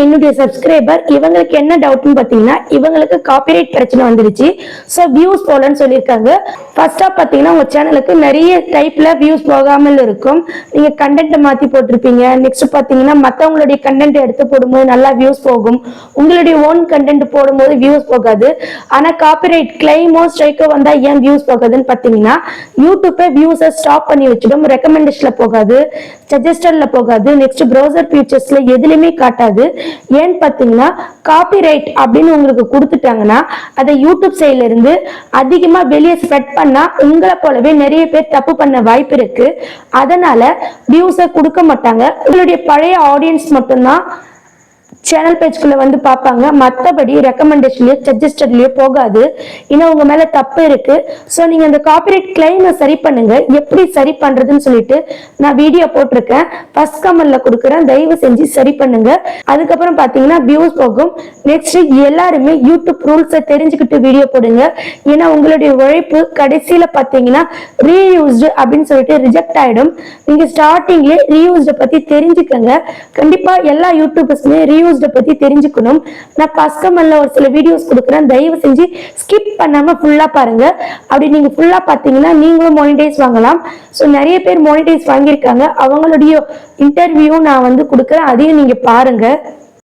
என்னுடைய சப்ஸ்கிரைபர் இவங்களுக்கு என்ன டவுட்னு பாத்தீங்கன்னா, இவங்களுக்கு காப்பிரைட் பிரச்சனை வந்துருச்சு. ஸோ வியூஸ் போலன்னு சொல்லியிருக்காங்க. ஃபர்ஸ்ட் ஆஃப் பாத்தீங்கன்னா உங்க சேனலுக்கு நிறைய டைப்ல வியூஸ் போகாமல் இருக்கும். நீங்க கண்டென்ட் மாத்தி போட்டிருப்பீங்க. நெக்ஸ்ட் பாத்தீங்கன்னா மத்தவங்களுடைய கண்டென்ட் எடுத்து போடும்போது நல்லா வியூஸ் போகும். உங்களுடைய ஓன் கண்டென்ட் போடும்போது வியூஸ் போகாது. ஆனா காப்பிரைட் கிளைமோ ஸ்ட்ரைக்கோ வந்தா ஏன் வியூஸ் போகாதுன்னு பாத்தீங்கன்னா, யூடியூப் வியூஸை ஸ்டாப் பண்ணி வச்சிடும். ரெக்கமெண்டேஷன்ல போகாது, சஜஸ்டர்ல போகாது, நெக்ஸ்ட் ப்ரௌசர் ஃபீச்சர்ஸ்ல எதுலையுமே காட்டாது. ஏன்னு பாத்தீங்கன்னா காப்பிரைட் அப்படின்னு உங்களுக்கு கொடுத்துட்டாங்கன்னா அதை யூடியூப் சைட்ல இருந்து அதிகமா வெளியே ஸ்ப்ரெட் பண்ணா உங்களை போலவே நிறைய பேர் தப்பு பண்ண வாய்ப்பு இருக்கு. அதனால வியூஸை கொடுக்க மாட்டாங்க. உங்களுடைய பழைய ஆடியன்ஸ் மட்டும்தான் சேனல் பேஜ்குள்ள வந்து பார்ப்பாங்க. மற்றபடி ரெக்கமெண்டேஷன்லயோ சஜஸ்டட்லயோ போகாது. இன்னும் உங்க மேல தப்பு இருக்கு. ஸோ நீங்க அந்த காப்பிரைட் கிளைமை சரி பண்ணுங்க. எப்படி சரி பண்றதுன்னு சொல்லிட்டு நான் வீடியோ போட்டிருக்கேன். ஃபர்ஸ்ட் கமெண்ட்ல கொடுக்குறேன், தயவு செஞ்சு சரி பண்ணுங்க. அதுக்கப்புறம் பாத்தீங்கன்னா வியூஸ் போகும். நெக்ஸ்ட் எல்லாருமே யூடியூப் ரூல்ஸை தெரிஞ்சுக்கிட்டு வீடியோ போடுங்க. ஏன்னா உங்களுடைய உழைப்பு கடைசியில பாத்தீங்கன்னா ரீயூஸ்டு அப்படின்னு சொல்லிட்டு ரிஜெக்ட் ஆயிடும். நீங்க ஸ்டார்டிங்லேயே ரீயூஸ்ட பத்தி தெரிஞ்சுக்கங்க. கண்டிப்பா எல்லா யூடியூபர்ஸுமே ரீயூஸ்ட பத்தி தெரிஞ்சுக்கணும். நான் ஃபர்ஸ்ட் கமெண்ட்ல ஒரு சில வீடியோஸ் கொடுக்குறேன், தயவு செஞ்சு ஸ்கிப் பண்ணாம ஃபுல்லா பாருங்க. அப்படி நீங்க ஃபுல்லா பாத்தீங்கன்னா நீங்களும் மானிடைஸ் வாங்கலாம். ஸோ நிறைய பேர் மானிடைஸ் வாங்கியிருக்காங்க. அவங்களுடைய இன்டர்வியூ நான் வந்து கொடுக்குறேன், அதையும் நீங்க பாருங்க.